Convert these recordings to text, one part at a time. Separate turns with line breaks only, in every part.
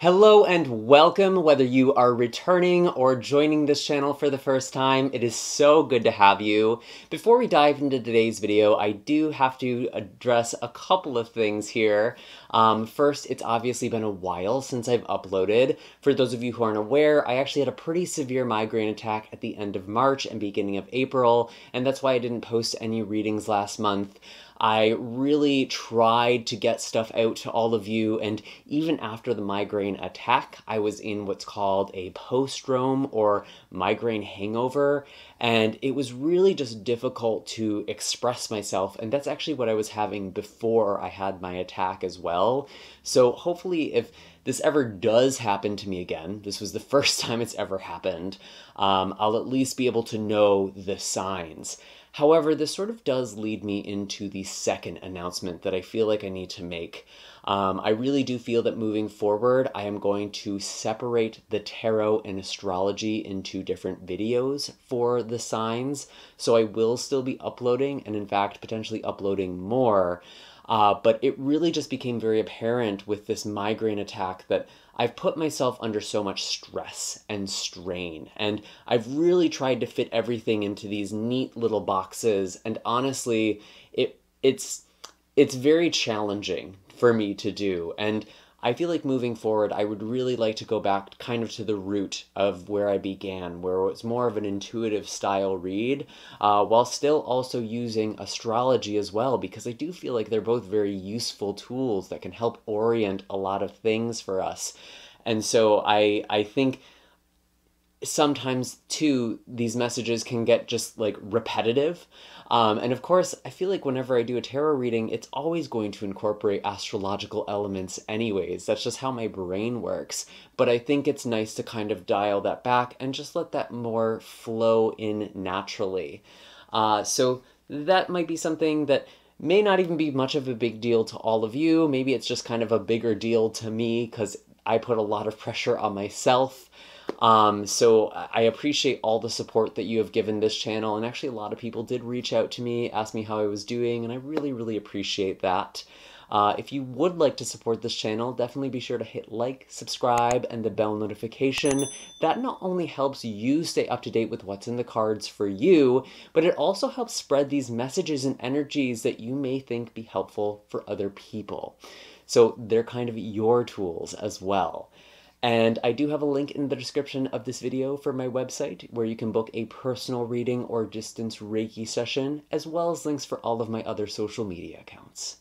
Hello and welcome, whether you are returning or joining this channel for the first time. It is so good to have you. Before we dive into today's video, I do have to address a couple of things here. First, it's obviously been a while since I've uploaded. For those of you who aren't aware, I actually had a pretty severe migraine attack at the end of March and beginning of April, and that's why I didn't post any readings last month. I really tried to get stuff out to all of you, and even after the migraine attack, I was in what's called a postdrome or migraine hangover, and it was really just difficult to express myself, and that's actually what I was having before I had my attack as well. So hopefully if this ever does happen to me again, this was the first time it's ever happened, I'll at least be able to know the signs. However, this sort of does lead me into the second announcement that I feel like I need to make. I really do feel that moving forward, I am going to separate the tarot and astrology into different videos for the signs. So I will still be uploading, and in fact, potentially uploading more. But it really just became very apparent with this migraine attack that I've put myself under so much stress and strain, and I've really tried to fit everything into these neat little boxes, and honestly, it's very challenging for me to do, and I feel like moving forward, I would really like to go back kind of to the root of where I began, where it's more of an intuitive style read, while still also using astrology as well, because I do feel like they're both very useful tools that can help orient a lot of things for us. And so I think sometimes too, these messages can get just like repetitive. And of course, I feel like whenever I do a tarot reading, it's always going to incorporate astrological elements anyways. That's just how my brain works. But I think it's nice to kind of dial that back and just let that more flow in naturally. So that might be something that may not even be much of a big deal to all of you. Maybe it's just kind of a bigger deal to me because I put a lot of pressure on myself. So I appreciate all the support that you have given this channel, and actually a lot of people did reach out to me, ask me how I was doing, and I really, really appreciate that. If you would like to support this channel, definitely be sure to hit like, subscribe, and the bell notification. That not only helps you stay up to date with what's in the cards for you, but it also helps spread these messages and energies that you may think be helpful for other people. So they're kind of your tools as well. And I do have a link in the description of this video for my website where you can book a personal reading or distance Reiki session, as well as links for all of my other social media accounts.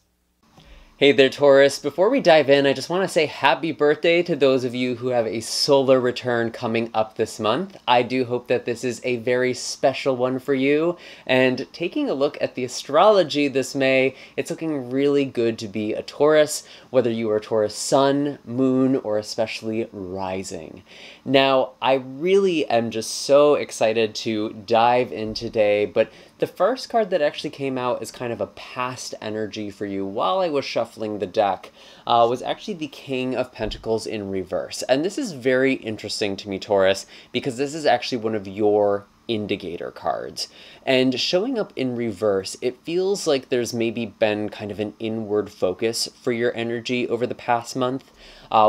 Hey there, Taurus. Before we dive in, I just want to say happy birthday to those of you who have a solar return coming up this month. I do hope that this is a very special one for you. And taking a look at the astrology this May, it's looking really good to be a Taurus, whether you are a Taurus sun, moon, or especially rising. Now, I really am just so excited to dive in today, but the first card that actually came out as kind of a past energy for you while I was shuffling the deck was actually the King of Pentacles in reverse. And this is very interesting to me, Taurus, because this is actually one of your indicator cards. And showing up in reverse, it feels like there's maybe been kind of an inward focus for your energy over the past month.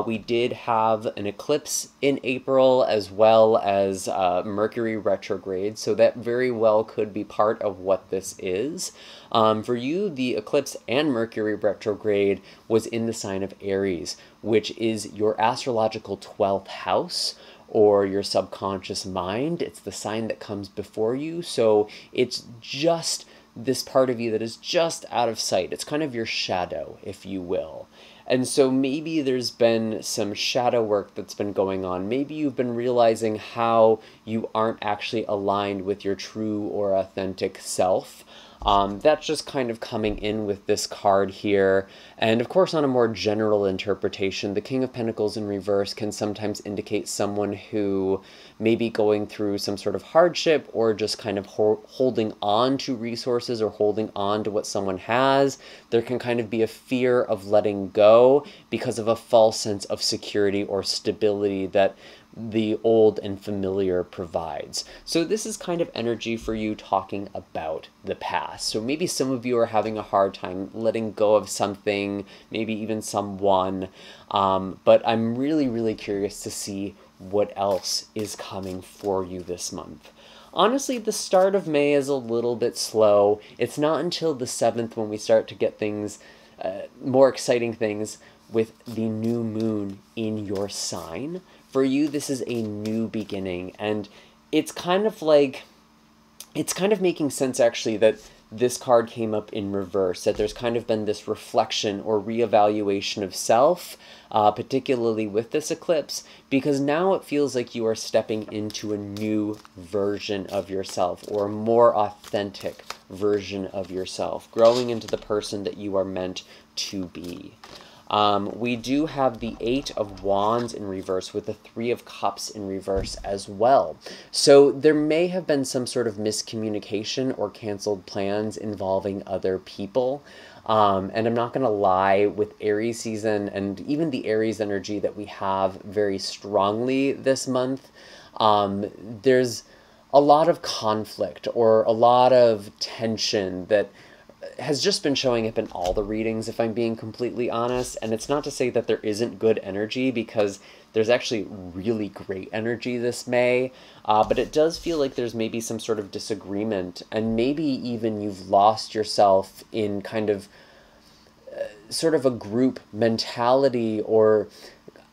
We did have an eclipse in April, as well as Mercury retrograde, so that very well could be part of what this is. For you, the eclipse and Mercury retrograde was in the sign of Aries, which is your astrological 12th house, or your subconscious mind. It's the sign that comes before you, so it's just this part of you that is just out of sight. It's kind of your shadow, if you will. And so maybe there's been some shadow work that's been going on. Maybe you've been realizing how you aren't actually aligned with your true or authentic self. That's just kind of coming in with this card here. And of course, on a more general interpretation, the King of Pentacles in reverse can sometimes indicate someone who may be going through some sort of hardship or just kind of holding on to resources or holding on to what someone has. There can kind of be a fear of letting go because of a false sense of security or stability that the old and familiar provides. So this is kind of energy for you talking about the past. So maybe some of you are having a hard time letting go of something, maybe even someone, but I'm really, really curious to see what else is coming for you this month. Honestly, the start of May is a little bit slow. It's not until the 7th when we start to get things, more exciting things with the new moon in your sign. For you, this is a new beginning, and it's kind of making sense actually that this card came up in reverse, that there's kind of been this reflection or reevaluation of self, particularly with this eclipse, because now it feels like you are stepping into a new version of yourself, or a more authentic version of yourself, growing into the person that you are meant to be. We do have the 8 of Wands in reverse with the 3 of Cups in reverse as well. So there may have been some sort of miscommunication or canceled plans involving other people. And I'm not going to lie, with Aries season and even the Aries energy that we have very strongly this month, there's a lot of conflict or a lot of tension that has just been showing up in all the readings, if I'm being completely honest. And it's not to say that there isn't good energy, because there's actually really great energy this May, but it does feel like there's maybe some sort of disagreement, and maybe even you've lost yourself in kind of sort of a group mentality or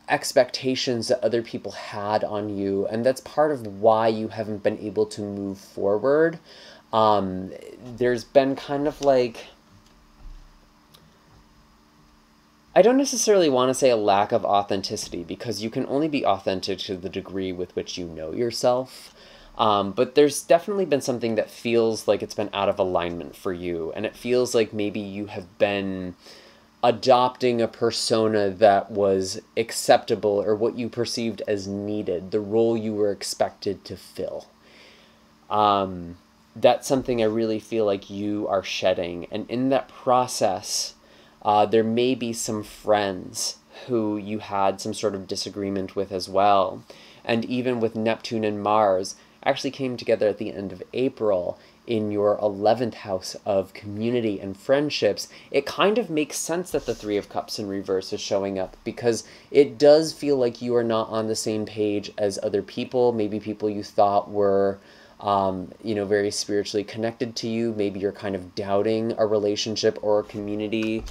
expectations that other people had on you, and that's part of why you haven't been able to move forward. There's been kind of like, I don't necessarily want to say a lack of authenticity, because you can only be authentic to the degree with which you know yourself. But there's definitely been something that feels like it's been out of alignment for you, and it feels like maybe you have been adopting a persona that was acceptable, or what you perceived as needed, the role you were expected to fill. That's something I really feel like you are shedding. And in that process, there may be some friends who you had some sort of disagreement with as well. And even with Neptune and Mars actually came together at the end of April in your 11th house of community and friendships, it kind of makes sense that the 3 of Cups in reverse is showing up, because it does feel like you are not on the same page as other people, maybe people you thought were very spiritually connected to you. Maybe you're kind of doubting a relationship or a community.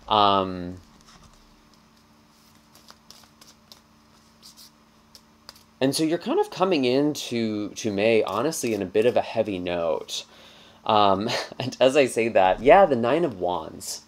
And so you're kind of coming into May, honestly, in a bit of a heavy note. And as I say that, yeah, the 9 of Wands.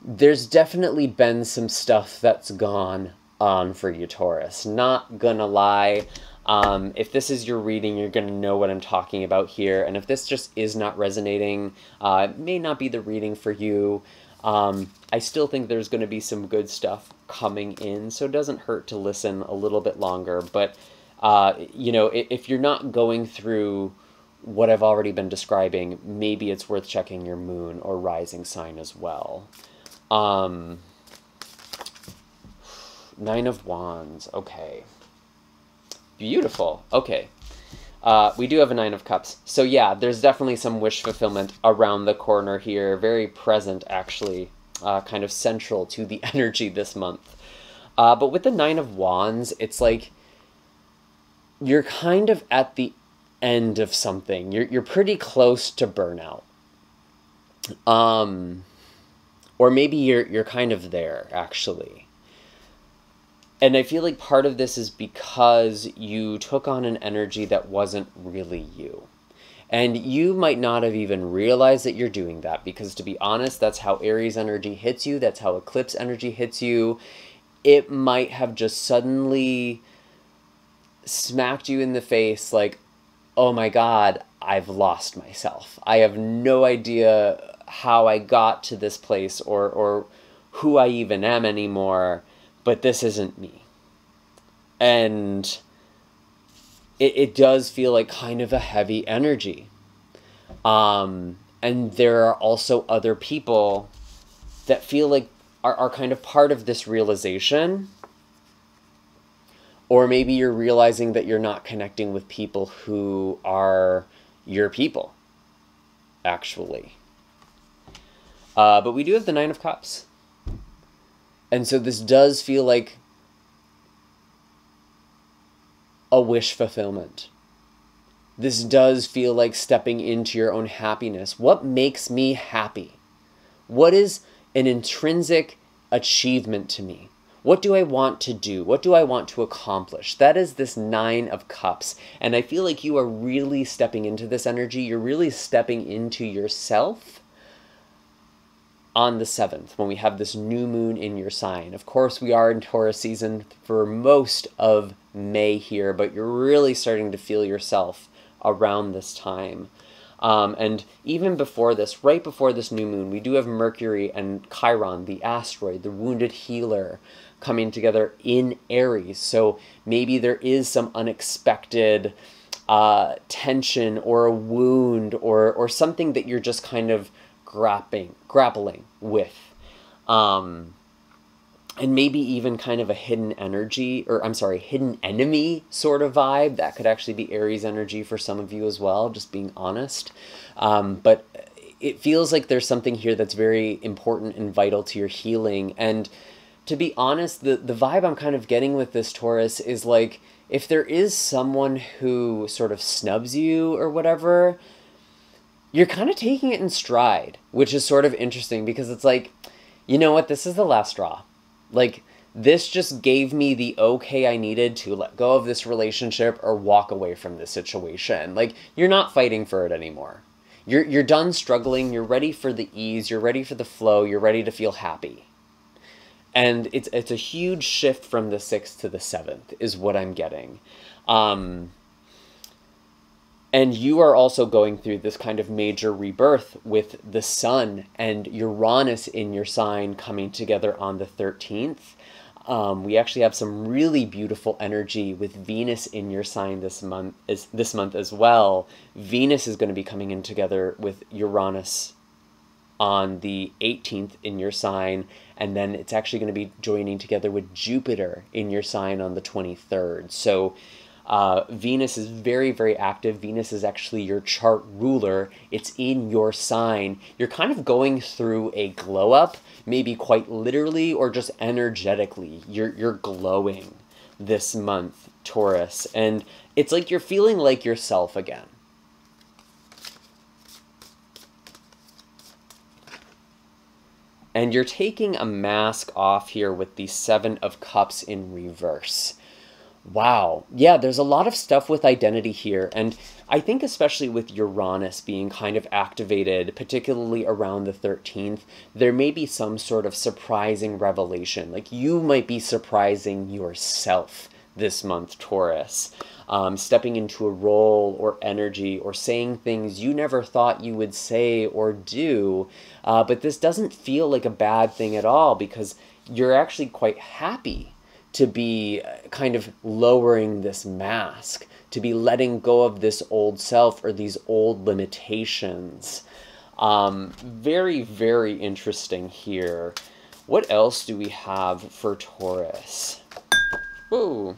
There's definitely been some stuff that's gone on for you, Taurus. Not gonna lie. If this is your reading, you're going to know what I'm talking about here. And if this just is not resonating, it may not be the reading for you. I still think there's going to be some good stuff coming in, so it doesn't hurt to listen a little bit longer. But, if you're not going through what I've already been describing, maybe it's worth checking your moon or rising sign as well. 9 of Wands. Okay. Beautiful. Okay. We do have a 9 of Cups. So yeah, there's definitely some wish fulfillment around the corner here. Very present, actually. Kind of central to the energy this month. But with the 9 of Wands, it's like you're kind of at the end of something. You're pretty close to burnout. Or maybe you're kind of there, actually. And I feel like part of this is because you took on an energy that wasn't really you. And you might not have even realized that you're doing that, because to be honest, that's how Aries energy hits you. That's how eclipse energy hits you. It might have just suddenly smacked you in the face like, oh my God, I've lost myself. I have no idea how I got to this place or who I even am anymore, but this isn't me. And it does feel like kind of a heavy energy. And there are also other people that feel like are kind of part of this realization, Or maybe you're realizing that you're not connecting with people who are your people, actually. But we do have the Nine of Cups. And so this does feel like a wish fulfillment. This does feel like stepping into your own happiness. What makes me happy? What is an intrinsic achievement to me? What do I want to do? What do I want to accomplish? That is this Nine of Cups. And I feel like you are really stepping into this energy. You're really stepping into yourself on the 7th, when we have this new moon in your sign. Of course, we are in Taurus season for most of May here, but you're really starting to feel yourself around this time. And even before this, right before this new moon, we do have Mercury and Chiron, the asteroid, the wounded healer, coming together in Aries. So maybe there is some unexpected tension or a wound or something that you're just kind of grappling with. And maybe even kind of a hidden energy, or I'm sorry, hidden enemy sort of vibe. That could actually be Aries energy for some of you as well, just being honest. But it feels like there's something here that's very important and vital to your healing. And to be honest, the vibe I'm kind of getting with this Taurus is like, if there is someone who sort of snubs you or whatever, you're kind of taking it in stride, which is sort of interesting because it's like, you know what, this is the last straw. Like, this just gave me the okay I needed to let go of this relationship or walk away from this situation. Like, you're not fighting for it anymore. You're done struggling. You're ready for the ease. You're ready for the flow. You're ready to feel happy. And it's a huge shift from the 6th to the 7th is what I'm getting. And you are also going through this kind of major rebirth with the Sun and Uranus in your sign coming together on the 13th. We actually have some really beautiful energy with Venus in your sign this month as well. Venus is going to be coming in together with Uranus on the 18th in your sign, and then it's actually going to be joining together with Jupiter in your sign on the 23rd. So Venus is very, very active. Venus is actually your chart ruler. It's in your sign. You're kind of going through a glow up, maybe quite literally or just energetically. You're glowing this month, Taurus, and it's like you're feeling like yourself again. And you're taking a mask off here with the 7 of Cups in reverse. Wow. Yeah, there's a lot of stuff with identity here. And I think especially with Uranus being kind of activated, particularly around the 13th, there may be some sort of surprising revelation. Like, you might be surprising yourself this month, Taurus. Stepping into a role or energy or saying things you never thought you would say or do. But this doesn't feel like a bad thing at all because you're actually quite happy to be kind of lowering this mask, to be letting go of this old self or these old limitations. Very, very interesting here. What else do we have for Taurus? Whoa.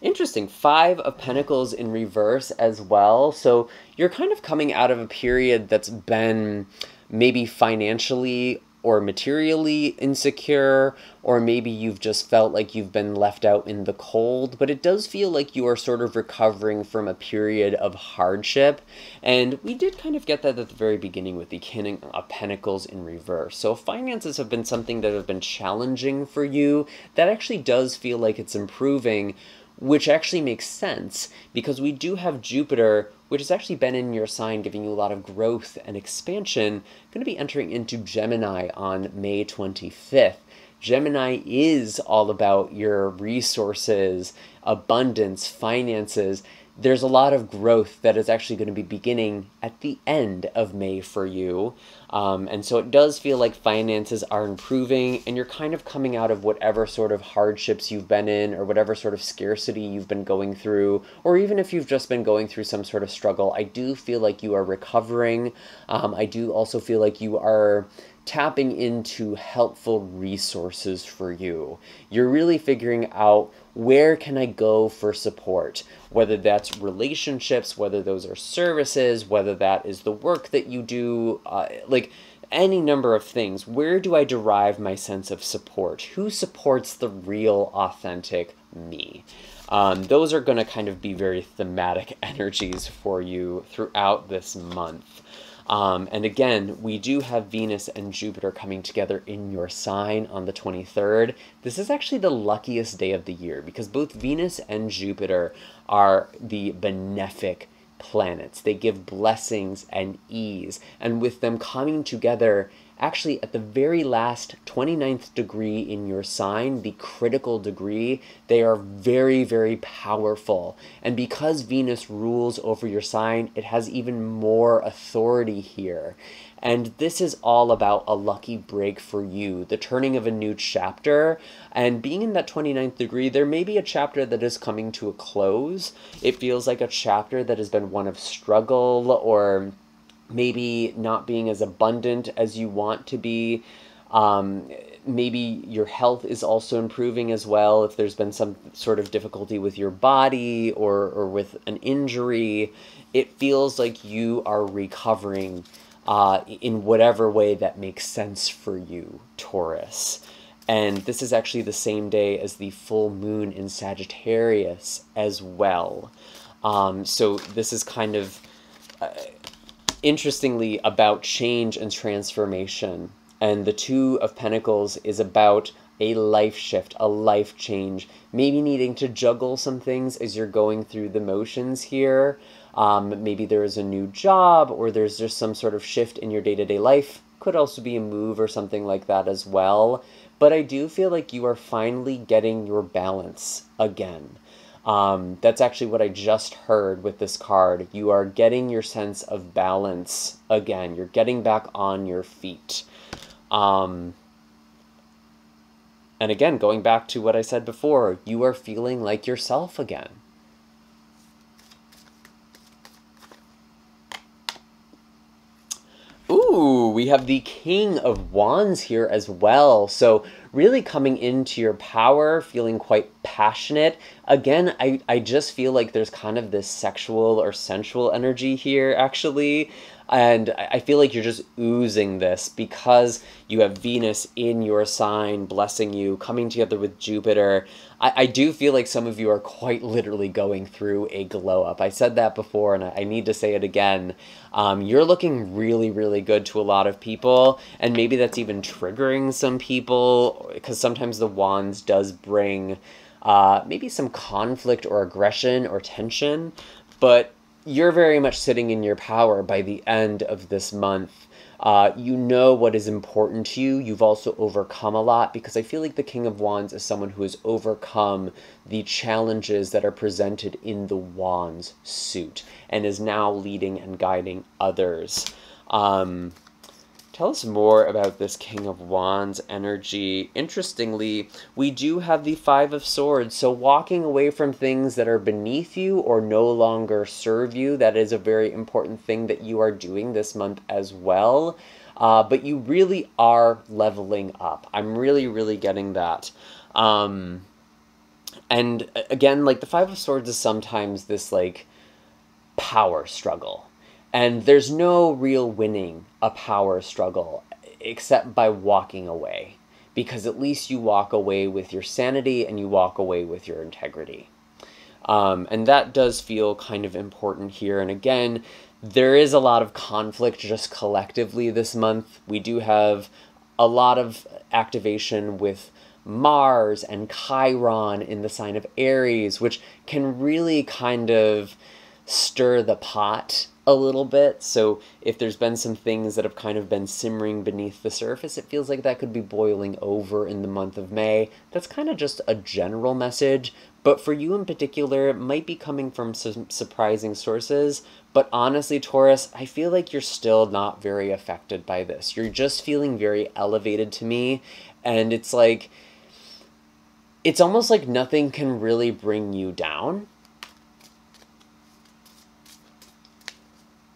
Interesting. 5 of Pentacles in reverse as well. So you're kind of coming out of a period that's been maybe financially or materially insecure, or maybe you've just felt like you've been left out in the cold, but it does feel like you are sort of recovering from a period of hardship. And we did kind of get that at the very beginning with the King of Pentacles in reverse. So finances have been something that have been challenging for you. That actually does feel like it's improving, which actually makes sense because we do have Jupiter, which has actually been in your sign, giving you a lot of growth and expansion, going to be entering into Gemini on May 25th. Gemini is all about your resources, abundance, finances. There's a lot of growth that is actually going to be beginning at the end of May for you. And so it does feel like finances are improving and you're kind of coming out of whatever sort of hardships you've been in or whatever sort of scarcity you've been going through, or even if you've just been going through some sort of struggle. I do feel like you are recovering. I do also feel like you are tapping into helpful resources for you. You're really figuring out, where can I go for support? Whether that's relationships, whether those are services, whether that is the work that you do, like any number of things. Where do I derive my sense of support? Who supports the real, authentic me? Those are going to kind of be very thematic energies for you throughout this month. And again, we do have Venus and Jupiter coming together in your sign on the 23rd. This is actually the luckiest day of the year because both Venus and Jupiter are the benefic planets. They give blessings and ease. And with them coming together, actually at the very last 29th degree in your sign, the critical degree, they are very, very powerful. And because Venus rules over your sign, it has even more authority here. And this is all about a lucky break for you, the turning of a new chapter. And being in that 29th degree, there may be a chapter that is coming to a close. It feels like a chapter that has been one of struggle, or maybe not being as abundant as you want to be. Maybe your health is also improving as well, if there's been some sort of difficulty with your body or with an injury. It feels like you are recovering in whatever way that makes sense for you, Taurus. And this is actually the same day as the full moon in Sagittarius as well. So this is kind of interestingly about change and transformation. And the Two of Pentacles is about a life shift, a life change, maybe needing to juggle some things as you're going through the motions here. Maybe there is a new job, or there's just some sort of shift in your day-to-day life. Could also be a move or something like that as well. But I do feel like you are finally getting your balance again. That's actually what I just heard with this card. You are getting your sense of balance again. You're getting back on your feet. And again, going back to what I said before, you are feeling like yourself again. Ooh, we have the King of Wands here as well. So really coming into your power, feeling quite passionate. Again, I just feel like there's kind of this sexual or sensual energy here, actually. And I feel like you're just oozing this because you have Venus in your sign, blessing you, coming together with Jupiter. I do feel like some of you are quite literally going through a glow up. I said that before, and I need to say it again. You're looking really, really good to a lot of people, and maybe that's even triggering some people, because sometimes the Wands does bring maybe some conflict or aggression or tension, but you're very much sitting in your power by the end of this month. You know what is important to you. You've also overcome a lot, because I feel like the King of Wands is someone who has overcome the challenges that are presented in the Wands suit and is now leading and guiding others. Tell us more about this King of Wands energy. Interestingly, we do have the Five of Swords, so walking away from things that are beneath you or no longer serve you, that is a very important thing that you are doing this month as well. But you really are leveling up. I'm really, really getting that. And again, like the Five of Swords is sometimes this like power struggle. And there's no real winning a power struggle except by walking away, because at least you walk away with your sanity and you walk away with your integrity. And that does feel kind of important here. And again, there is a lot of conflict just collectively this month. We do have a lot of activation with Mars and Chiron in the sign of Aries, which can really kind of stir the pot a little bit. So if there's been some things that have kind of been simmering beneath the surface, it feels like that could be boiling over in the month of May. That's kind of just a general message, but for you in particular, it might be coming from some surprising sources. But honestly, Taurus, I feel like you're still not very affected by this. You're just feeling very elevated to me, and it's like, it's almost like nothing can really bring you down,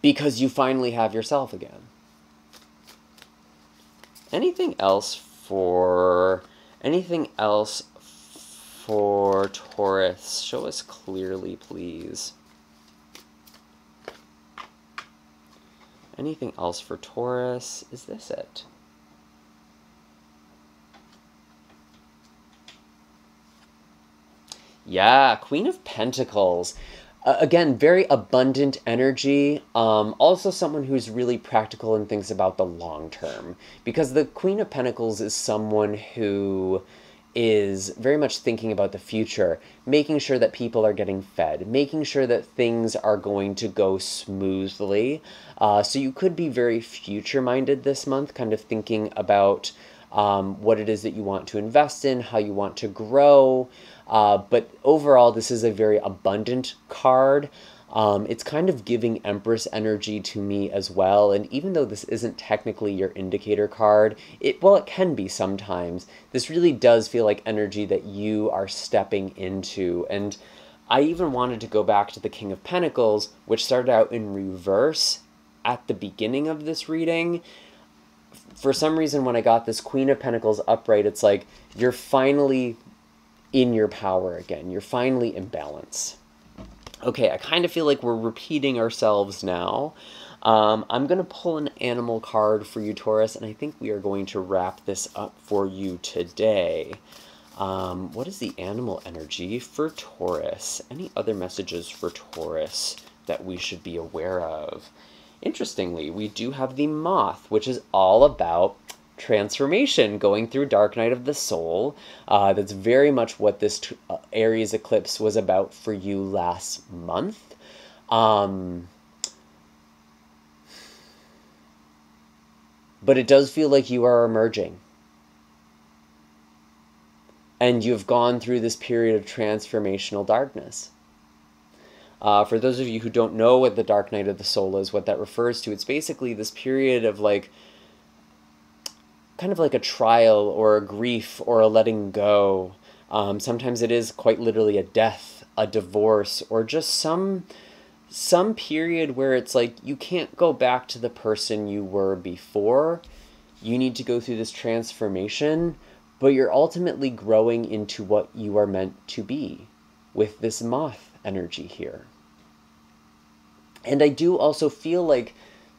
because you finally have yourself again. Anything else for Taurus? Show us clearly, please. Anything else for Taurus? Is this it? Yeah, Queen of Pentacles. Again, very abundant energy. Also someone who's really practical and thinks about the long term. Because the Queen of Pentacles is someone who is very much thinking about the future, making sure that people are getting fed, making sure that things are going to go smoothly. So you could be very future-minded this month, kind of thinking about what it is that you want to invest in, how you want to grow. But overall, this is a very abundant card. It's kind of giving Empress energy to me as well. And even though this isn't technically your indicator card, it can be sometimes. This really does feel like energy that you are stepping into. And I even wanted to go back to the King of Pentacles, which started out in reverse at the beginning of this reading. For some reason, when I got this Queen of Pentacles upright, it's like you're finally in your power again. You're finally in balance. Okay, I kind of feel like we're repeating ourselves now. I'm going to pull an animal card for you, Taurus, and I think we are going to wrap this up for you today. What is the animal energy for Taurus? Any other messages for Taurus that we should be aware of? Interestingly, we do have the Moth, which is all about transformation, going through Dark Night of the Soul. That's very much what this Aries eclipse was about for you last month. But it does feel like you are emerging. And you've gone through this period of transformational darkness. For those of you who don't know what the Dark Night of the Soul is, what that refers to, it's basically this period of kind of like a trial or a grief or a letting go. Sometimes it is quite literally a death, a divorce, or just some period where it's like you can't go back to the person you were before. You need to go through this transformation, but you're ultimately growing into what you are meant to be with this Moth energy here. And I do also feel like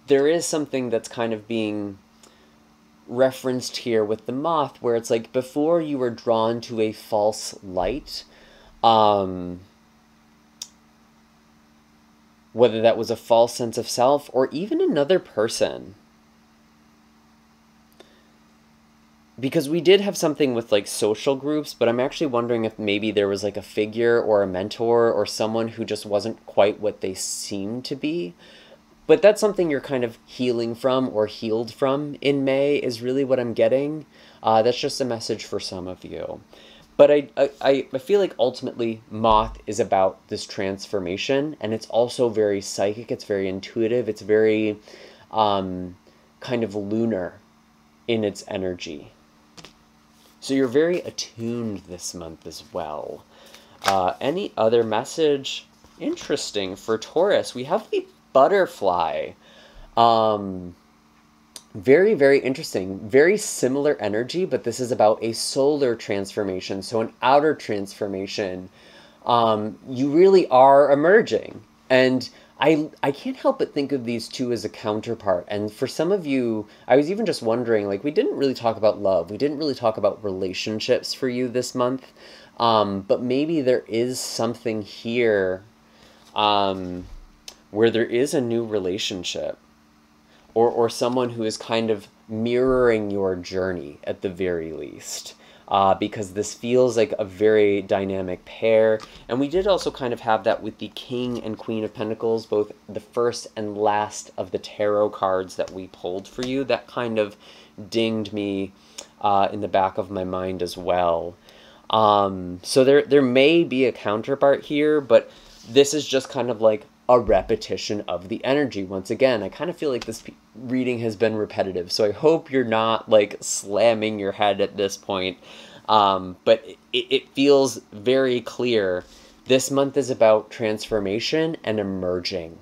there is something that's kind of being referenced here with the Moth, where it's like before you were drawn to a false light, whether that was a false sense of self or even another person. Because we did have something with social groups, but I'm actually wondering if maybe there was a figure or a mentor or someone who just wasn't quite what they seemed to be. But that's something you're kind of healing from or healed from in May is really what I'm getting. That's just a message for some of you. But I feel like ultimately Moth is about this transformation, and it's also very psychic, it's very intuitive, it's very kind of lunar in its energy. So you're very attuned this month as well. Any other message? Interesting for Taurus. We have the Butterfly. Very, very interesting. Very similar energy, but this is about a solar transformation, so an outer transformation. You really are emerging. And I can't help but think of these two as a counterpart. And for some of you, I was even just wondering, we didn't really talk about love. We didn't really talk about relationships for you this month. But maybe there is something here where there is a new relationship. Or someone who is kind of mirroring your journey at the very least. Because this feels like a very dynamic pair. And we did also kind of have that with the King and Queen of Pentacles, both the first and last of the tarot cards that we pulled for you. That kind of dinged me in the back of my mind as well. So there may be a counterpart here, but this is just kind of like a repetition of the energy. Once again, I kind of feel like this reading has been repetitive, so I hope you're not slamming your head at this point. But it feels very clear. This month is about transformation and emerging.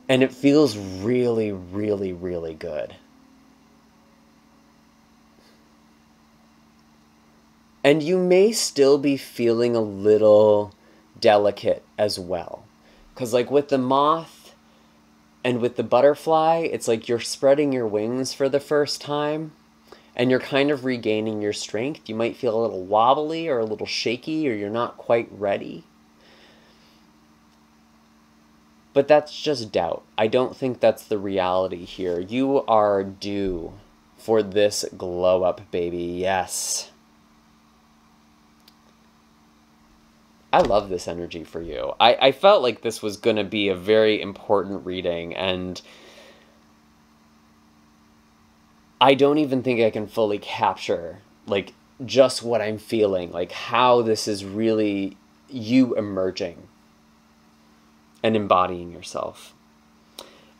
And it feels really, really, really good. And you may still be feeling a little delicate as well. Because like with the moth and with the butterfly, it's like you're spreading your wings for the first time and you're kind of regaining your strength. You might feel a little wobbly or a little shaky, or you're not quite ready. But that's just doubt. I don't think that's the reality here. You are due for this glow up, baby. Yes. I love this energy for you. I felt like this was going to be a very important reading, and I don't even think I can fully capture, like, just what I'm feeling, like, how this is really you emerging and embodying yourself.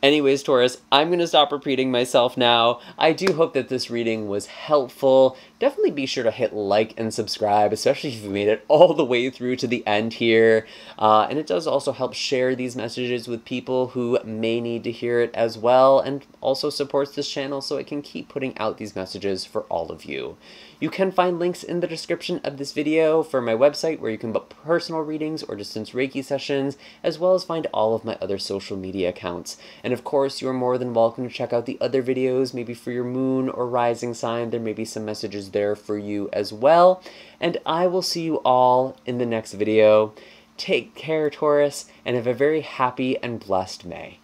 Anyways, Taurus, I'm going to stop repeating myself now. I do hope that this reading was helpful. Definitely be sure to hit like and subscribe, especially if you made it all the way through to the end here. And it does also help share these messages with people who may need to hear it as well, and also supports this channel so I can keep putting out these messages for all of you. You can find links in the description of this video for my website where you can book personal readings or distance Reiki sessions, as well as find all of my other social media accounts. And of course, you're more than welcome to check out the other videos, maybe for your moon or rising sign. There may be some messages there for you as well. And I will see you all in the next video. Take care, Taurus, and have a very happy and blessed May.